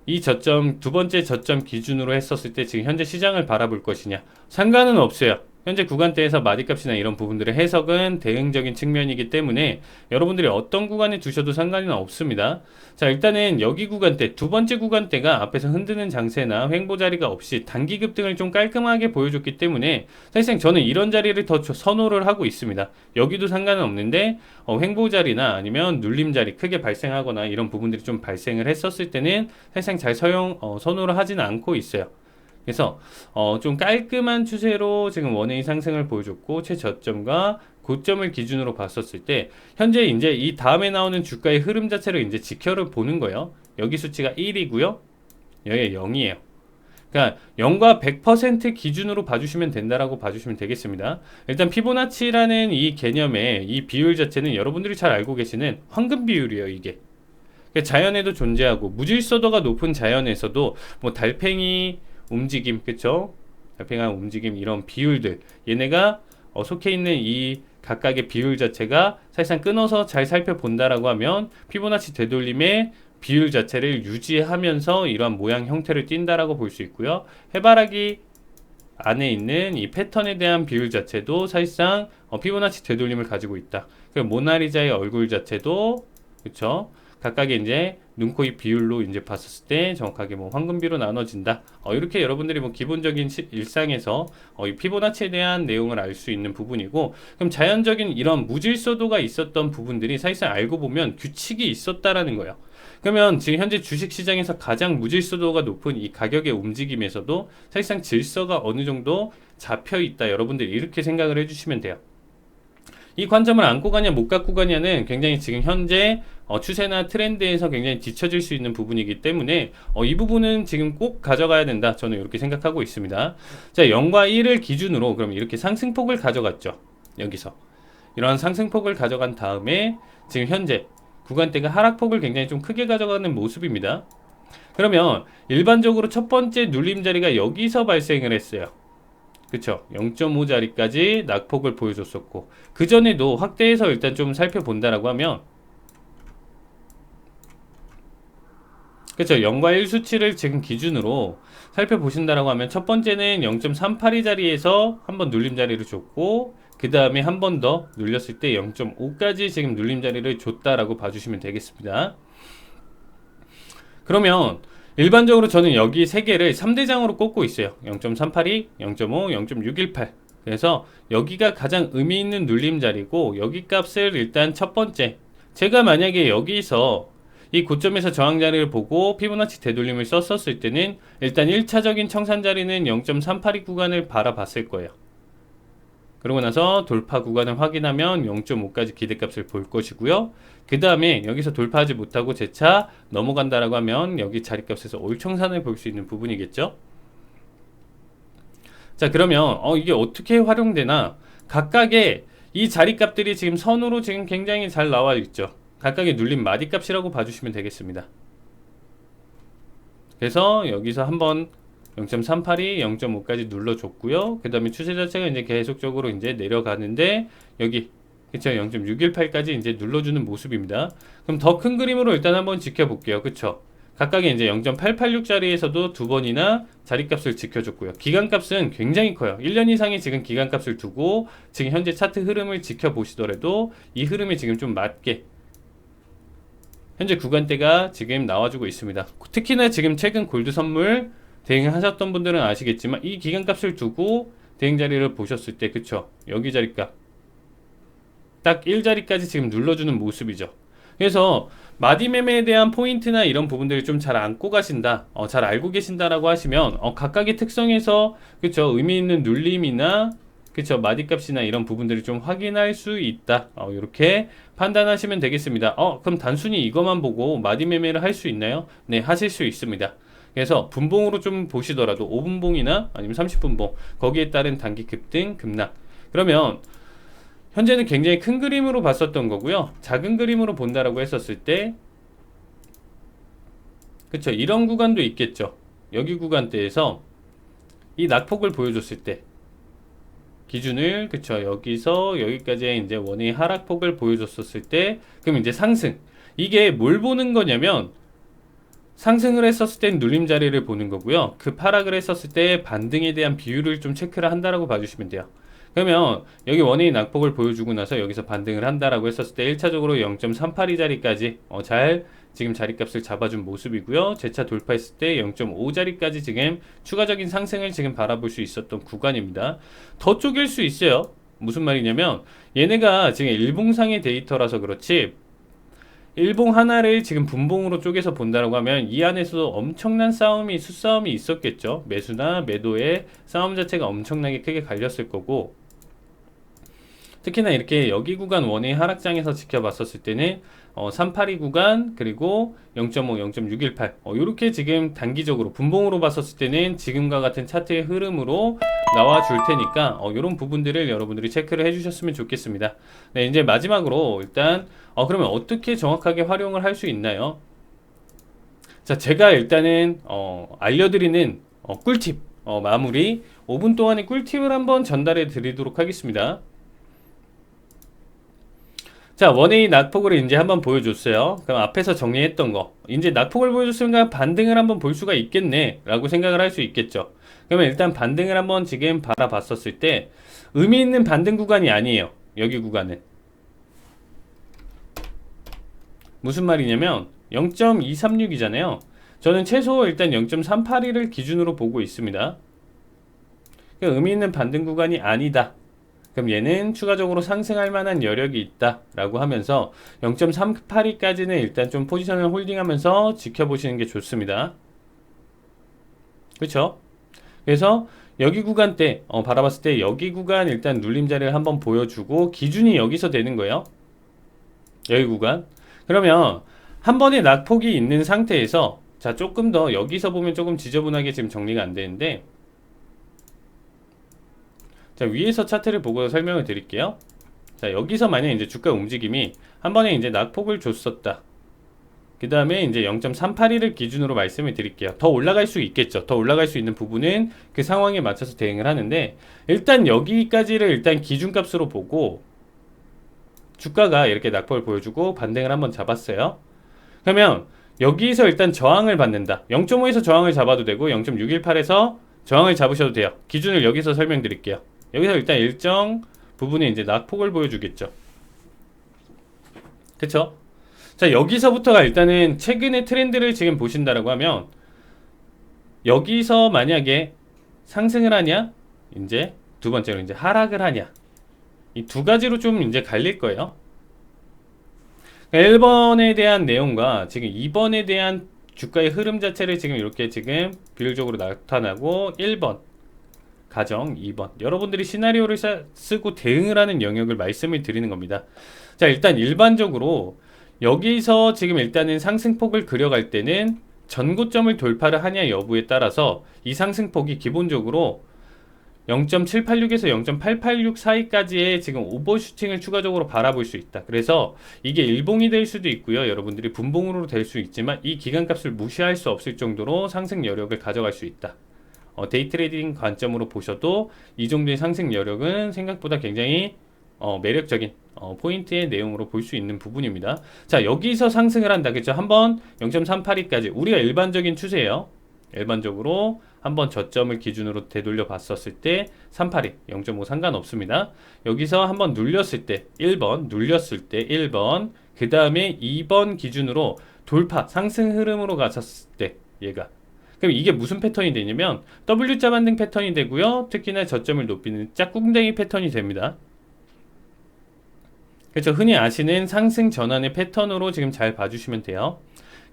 이 저점 두 번째 저점 기준으로 했었을 때 지금 현재 시장을 바라볼 것이냐 상관은 없어요. 현재 구간대에서 마디값이나 이런 부분들의 해석은 대응적인 측면이기 때문에 여러분들이 어떤 구간에 두셔도 상관은 없습니다. 자, 일단은 여기 구간대 두 번째 구간대가 앞에서 흔드는 장세나 횡보 자리가 없이 단기 급등을 좀 깔끔하게 보여줬기 때문에 사실상 저는 이런 자리를 더 선호를 하고 있습니다. 여기도 상관은 없는데 횡보 자리나 아니면 눌림 자리 크게 발생하거나 이런 부분들이 좀 발생을 했었을 때는 사실상 잘 선호를 하지는 않고 있어요. 그래서 좀 깔끔한 추세로 지금 원웨이 상승을 보여줬고 최저점과 고점을 기준으로 봤었을 때 현재 이제 이 다음에 나오는 주가의 흐름 자체를 이제 지켜를 보는 거예요. 여기 수치가 1이고요. 여기 0이에요. 그러니까 0과 100% 기준으로 봐주시면 된다라고 봐주시면 되겠습니다. 일단 피보나치라는 이 개념의 이 비율 자체는 여러분들이 잘 알고 계시는 황금 비율이에요. 이게 그러니까 자연에도 존재하고 무질서도가 높은 자연에서도 뭐 달팽이 움직임, 그쵸? 달팽이한 움직임, 이런 비율들. 얘네가 속해 있는 이 각각의 비율 자체가 사실상 끊어서 잘 살펴본다라고 하면 피보나치 되돌림의 비율 자체를 유지하면서 이러한 모양 형태를 띈다라고 볼 수 있고요. 해바라기 안에 있는 이 패턴에 대한 비율 자체도 사실상 피보나치 되돌림을 가지고 있다. 그리고 모나리자의 얼굴 자체도, 그쵸? 각각의 이제 눈, 코, 입 비율로 이제 봤을 때 정확하게 뭐 황금비로 나눠진다. 이렇게 여러분들이 뭐 기본적인 일상에서 이 피보나치에 대한 내용을 알 수 있는 부분이고, 그럼 자연적인 이런 무질서도가 있었던 부분들이 사실상 알고 보면 규칙이 있었다라는 거예요. 그러면 지금 현재 주식시장에서 가장 무질서도가 높은 이 가격의 움직임에서도 사실상 질서가 어느 정도 잡혀 있다. 여러분들이 이렇게 생각을 해주시면 돼요. 이 관점을 안고 가냐 못 갖고 가냐는 굉장히 지금 현재 추세나 트렌드에서 굉장히 뒤처질 수 있는 부분이기 때문에 이 부분은 지금 꼭 가져가야 된다. 저는 이렇게 생각하고 있습니다. 자, 0과 1을 기준으로 그럼 이렇게 상승폭을 가져갔죠. 여기서 이런 상승폭을 가져간 다음에 지금 현재 구간대가 하락폭을 굉장히 좀 크게 가져가는 모습입니다. 그러면 일반적으로 첫 번째 눌림 자리가 여기서 발생을 했어요. 그쵸. 0.5 자리까지 낙폭을 보여줬었고, 그 전에도 확대해서 일단 좀 살펴본다라고 하면, 그쵸. 0과 1 수치를 지금 기준으로 살펴보신다라고 하면, 첫 번째는 0.382 자리에서 한번 눌림 자리를 줬고, 그 다음에 한 번 더 눌렸을 때 0.5까지 지금 눌림 자리를 줬다라고 봐주시면 되겠습니다. 그러면, 일반적으로 저는 여기 세 개를 3대장으로 꼽고 있어요. 0.382, 0.5, 0.618. 그래서 여기가 가장 의미 있는 눌림 자리고 여기 값을 일단 첫 번째 제가 만약에 여기서 이 고점에서 저항 자리를 보고 피보나치 되돌림을 썼었을 때는 일단 1차적인 청산 자리는 0.382 구간을 바라봤을 거예요. 그러고 나서 돌파 구간을 확인하면 0.5까지 기대값을 볼 것이고요. 그 다음에 여기서 돌파하지 못하고 재차 넘어간다라고 하면 여기 자리값에서 올청산을 볼 수 있는 부분이겠죠. 자, 그러면 이게 어떻게 활용되나? 각각의 이 자리값들이 지금 선으로 지금 굉장히 잘 나와 있죠. 각각의 눌림 마디값이라고 봐주시면 되겠습니다. 그래서 여기서 한번 0.382, 0.5까지 눌러줬고요. 그 다음에 추세 자체가 이제 계속적으로 이제 내려가는데 여기 그쵸 0.618까지 이제 눌러주는 모습입니다. 그럼 더 큰 그림으로 일단 한번 지켜볼게요. 그쵸? 각각의 이제 0.886짜리에서도 두 번이나 자리값을 지켜줬고요. 기간값은 굉장히 커요. 1년 이상의 지금 기간값을 두고 지금 현재 차트 흐름을 지켜보시더라도 이 흐름에 지금 좀 맞게 현재 구간대가 지금 나와주고 있습니다. 특히나 지금 최근 골드 선물 대응하셨던 분들은 아시겠지만 이 기간값을 두고 대응 자리를 보셨을 때 그쵸? 여기 자리값 딱 1자리까지 지금 눌러주는 모습이죠. 그래서 마디 매매에 대한 포인트나 이런 부분들을 좀 잘 안고 가신다, 잘 알고 계신다라고 하시면 각각의 특성에서 그쵸 의미 있는 눌림이나 그쵸 마디값이나 이런 부분들을 좀 확인할 수 있다. 이렇게 판단하시면 되겠습니다. 그럼 단순히 이것만 보고 마디 매매를 할 수 있나요? 네, 하실 수 있습니다. 그래서 분봉으로 좀 보시더라도 5분봉이나 아니면 30분봉 거기에 따른 단기 급등 급락 그러면 현재는 굉장히 큰 그림으로 봤었던 거고요. 작은 그림으로 본다라고 했었을 때 그쵸 이런 구간도 있겠죠. 여기 구간대에서 이 낙폭을 보여줬을 때 기준을 그쵸 여기서 여기까지의 이제 원의 하락폭을 보여줬었을 때 그럼 이제 상승 이게 뭘 보는 거냐면 상승을 했었을 땐 눌림 자리를 보는 거고요. 그 하락을 했었을 때 반등에 대한 비율을 좀 체크를 한다라고 봐주시면 돼요. 그러면 여기 원의 낙폭을 보여주고 나서 여기서 반등을 한다라고 했었을 때 1차적으로 0.382 자리까지 잘 지금 자리값을 잡아준 모습이고요. 재차 돌파했을 때 0.5 자리까지 지금 추가적인 상승을 지금 바라볼 수 있었던 구간입니다. 더 쪼갤 수 있어요. 무슨 말이냐면 얘네가 지금 일봉상의 데이터라서 그렇지 일봉 하나를 지금 분봉으로 쪼개서 본다라고 하면 이 안에서도 엄청난 싸움이 수싸움이 있었겠죠. 매수나 매도의 싸움 자체가 엄청나게 크게 갈렸을 거고 특히나 이렇게 여기 구간 원의 하락장에서 지켜봤었을 때는 382 구간 그리고 0.5, 0.618 이렇게 지금 단기적으로 분봉으로 봤었을 때는 지금과 같은 차트의 흐름으로 나와 줄 테니까 이런 부분들을 여러분들이 체크를 해주셨으면 좋겠습니다. 네, 이제 마지막으로 일단 그러면 어떻게 정확하게 활용을 할 수 있나요? 자, 제가 일단은 알려드리는 꿀팁 마무리 5분 동안의 꿀팁을 한번 전달해 드리도록 하겠습니다. 자, 원웨이 낙폭을 이제 한번 보여줬어요. 그럼 앞에서 정리했던 거 이제 낙폭을 보여줬으니까 반등을 한번 볼 수가 있겠네 라고 생각을 할 수 있겠죠. 그러면 일단 반등을 한번 지금 바라봤었을 때 의미 있는 반등 구간이 아니에요. 여기 구간은 무슨 말이냐면 0.236이잖아요 저는 최소 일단 0.382를 기준으로 보고 있습니다. 의미 있는 반등 구간이 아니다. 그럼 얘는 추가적으로 상승할 만한 여력이 있다 라고 하면서 0.382까지는 일단 좀 포지션을 홀딩하면서 지켜보시는 게 좋습니다. 그쵸? 그래서 여기 구간 때 바라봤을 때 여기 구간 일단 눌림 자리를 한번 보여주고 기준이 여기서 되는 거예요. 여기 구간 그러면 한 번의 낙폭이 있는 상태에서 자 조금 더 여기서 보면 조금 지저분하게 지금 정리가 안 되는데 자 위에서 차트를 보고 설명을 드릴게요. 자 여기서 만약 이제 주가 움직임이 한 번에 이제 낙폭을 줬었다. 그 다음에 이제 0.382를 기준으로 말씀을 드릴게요. 더 올라갈 수 있겠죠. 더 올라갈 수 있는 부분은 그 상황에 맞춰서 대응을 하는데 일단 여기까지를 일단 기준값으로 보고 주가가 이렇게 낙폭을 보여주고 반등을 한번 잡았어요. 그러면 여기서 일단 저항을 받는다. 0.5에서 저항을 잡아도 되고 0.618에서 저항을 잡으셔도 돼요. 기준을 여기서 설명드릴게요. 여기서 일단 일정 부분에 이제 낙폭을 보여주겠죠. 그쵸? 자 여기서부터가 일단은 최근의 트렌드를 지금 보신다라고 하면 여기서 만약에 상승을 하냐 이제 두 번째로 이제 하락을 하냐 이 두 가지로 좀 이제 갈릴 거예요. 1번에 대한 내용과 지금 2번에 대한 주가의 흐름 자체를 지금 이렇게 지금 비율적으로 나타나고 1번 가정 2번 여러분들이 시나리오를 쓰고 대응을 하는 영역을 말씀을 드리는 겁니다. 자 일단 일반적으로 여기서 지금 일단은 상승폭을 그려갈 때는 전고점을 돌파를 하냐 여부에 따라서 이 상승폭이 기본적으로 0.786에서 0.886 사이까지의 지금 오버슈팅을 추가적으로 바라볼 수 있다. 그래서 이게 일봉이 될 수도 있고요. 여러분들이 분봉으로 될 수 있지만 이 기간값을 무시할 수 없을 정도로 상승 여력을 가져갈 수 있다. 데이 트레이딩 관점으로 보셔도 이 정도의 상승 여력은 생각보다 굉장히 매력적인 포인트의 내용으로 볼 수 있는 부분입니다. 자, 여기서 상승을 한다. 그렇죠? 한번 0.382까지 우리가 일반적인 추세예요. 일반적으로 한번 저점을 기준으로 되돌려 봤었을 때 382, 0.5 상관없습니다. 여기서 한번 눌렸을 때 1번, 눌렸을 때 1번, 그 다음에 2번 기준으로 돌파, 상승 흐름으로 갔었을 때 얘가. 그럼 이게 무슨 패턴이 되냐면 W자 반등 패턴이 되고요. 특히나 저점을 높이는 짝꿍댕이 패턴이 됩니다. 그렇죠. 흔히 아시는 상승 전환의 패턴으로 지금 잘 봐주시면 돼요.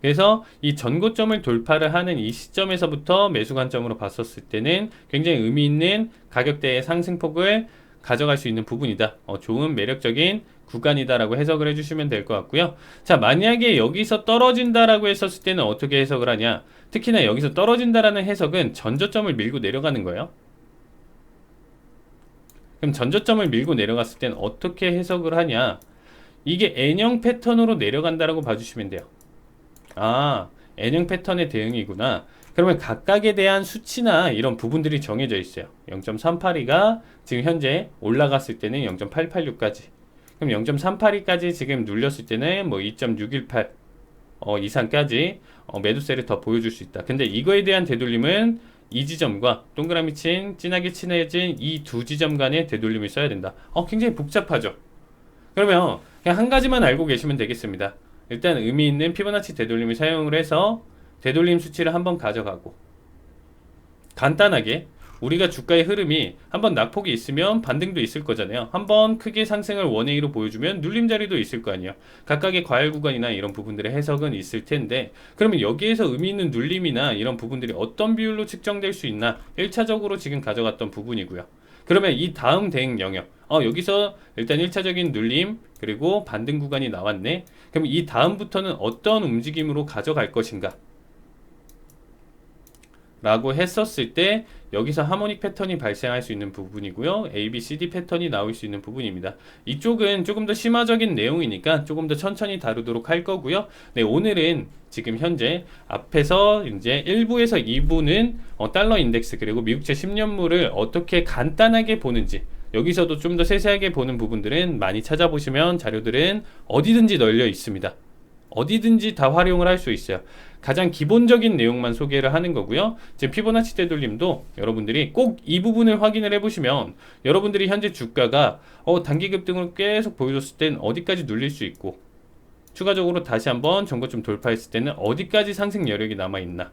그래서 이 전고점을 돌파를 하는 이 시점에서부터 매수 관점으로 봤었을 때는 굉장히 의미 있는 가격대의 상승폭을 가져갈 수 있는 부분이다. 좋은 매력적인 구간이다라고 해석을 해주시면 될 것 같고요. 자, 만약에 여기서 떨어진다라고 했었을 때는 어떻게 해석을 하냐? 특히나 여기서 떨어진다라는 해석은 전저점을 밀고 내려가는 거예요. 그럼 전저점을 밀고 내려갔을 때는 어떻게 해석을 하냐? 이게 N형 패턴으로 내려간다라고 봐주시면 돼요. 아, N형 패턴의 대응이구나. 그러면 각각에 대한 수치나 이런 부분들이 정해져 있어요. 0.382가 지금 현재 올라갔을 때는 0.886까지. 그럼 0.382까지 지금 눌렸을 때는 뭐 2.618 이상까지 매도세를 더 보여줄 수 있다. 근데 이거에 대한 되돌림은 이 지점과 동그라미 친 진하게 친해진 이 두 지점 간의 되돌림을 써야 된다. 굉장히 복잡하죠. 그러면 그냥 한 가지만 알고 계시면 되겠습니다. 일단 의미 있는 피보나치 되돌림을 사용을 해서 되돌림 수치를 한번 가져가고, 간단하게 우리가 주가의 흐름이 한번 낙폭이 있으면 반등도 있을 거잖아요. 한번 크게 상승을 원웨이로 보여주면 눌림 자리도 있을 거 아니에요. 각각의 과열 구간이나 이런 부분들의 해석은 있을 텐데, 그러면 여기에서 의미 있는 눌림이나 이런 부분들이 어떤 비율로 측정될 수 있나 1차적으로 지금 가져갔던 부분이고요. 그러면 이 다음 대응 영역, 여기서 일단 1차적인 눌림 그리고 반등 구간이 나왔네. 그럼 이 다음부터는 어떤 움직임으로 가져갈 것인가 라고 했었을 때 여기서 하모닉 패턴이 발생할 수 있는 부분이고요. A, B, C, D 패턴이 나올 수 있는 부분입니다. 이쪽은 조금 더 심화적인 내용이니까 조금 더 천천히 다루도록 할 거고요. 네, 오늘은 지금 현재 앞에서 이제 1부에서 2부는 달러 인덱스 그리고 미국채 10년물을 어떻게 간단하게 보는지, 여기서도 좀 더 세세하게 보는 부분들은 많이 찾아보시면 자료들은 어디든지 널려 있습니다. 어디든지 다 활용을 할 수 있어요. 가장 기본적인 내용만 소개를 하는 거고요. 지금 피보나치 되돌림도 여러분들이 꼭 이 부분을 확인을 해보시면 여러분들이 현재 주가가 단기 급등으로 계속 보여줬을 땐 어디까지 눌릴 수 있고, 추가적으로 다시 한번 전고점 돌파했을 때는 어디까지 상승 여력이 남아있나.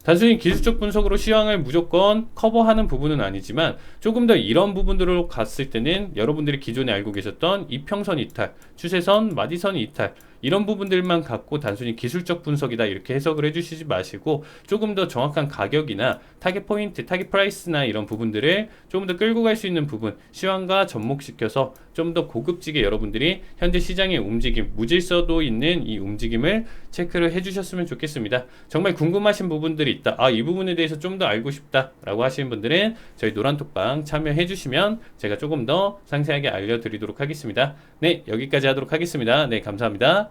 단순히 기술적 분석으로 시황을 무조건 커버하는 부분은 아니지만 조금 더 이런 부분들로 갔을 때는 여러분들이 기존에 알고 계셨던 이평선 이탈, 추세선, 마디선 이탈 이런 부분들만 갖고 단순히 기술적 분석이다 이렇게 해석을 해주시지 마시고 조금 더 정확한 가격이나 타겟 포인트, 타겟 프라이스나 이런 부분들을 조금 더 끌고 갈 수 있는 부분 시황과 접목시켜서 좀 더 고급지게 여러분들이 현재 시장의 움직임, 무질서도 있는 이 움직임을 체크를 해주셨으면 좋겠습니다. 정말 궁금하신 부분들이 있다. 이 부분에 대해서 좀 더 알고 싶다 라고 하시는 분들은 저희 노란톡방 참여해 주시면 제가 조금 더 상세하게 알려드리도록 하겠습니다. 네, 여기까지 하도록 하겠습니다. 네, 감사합니다.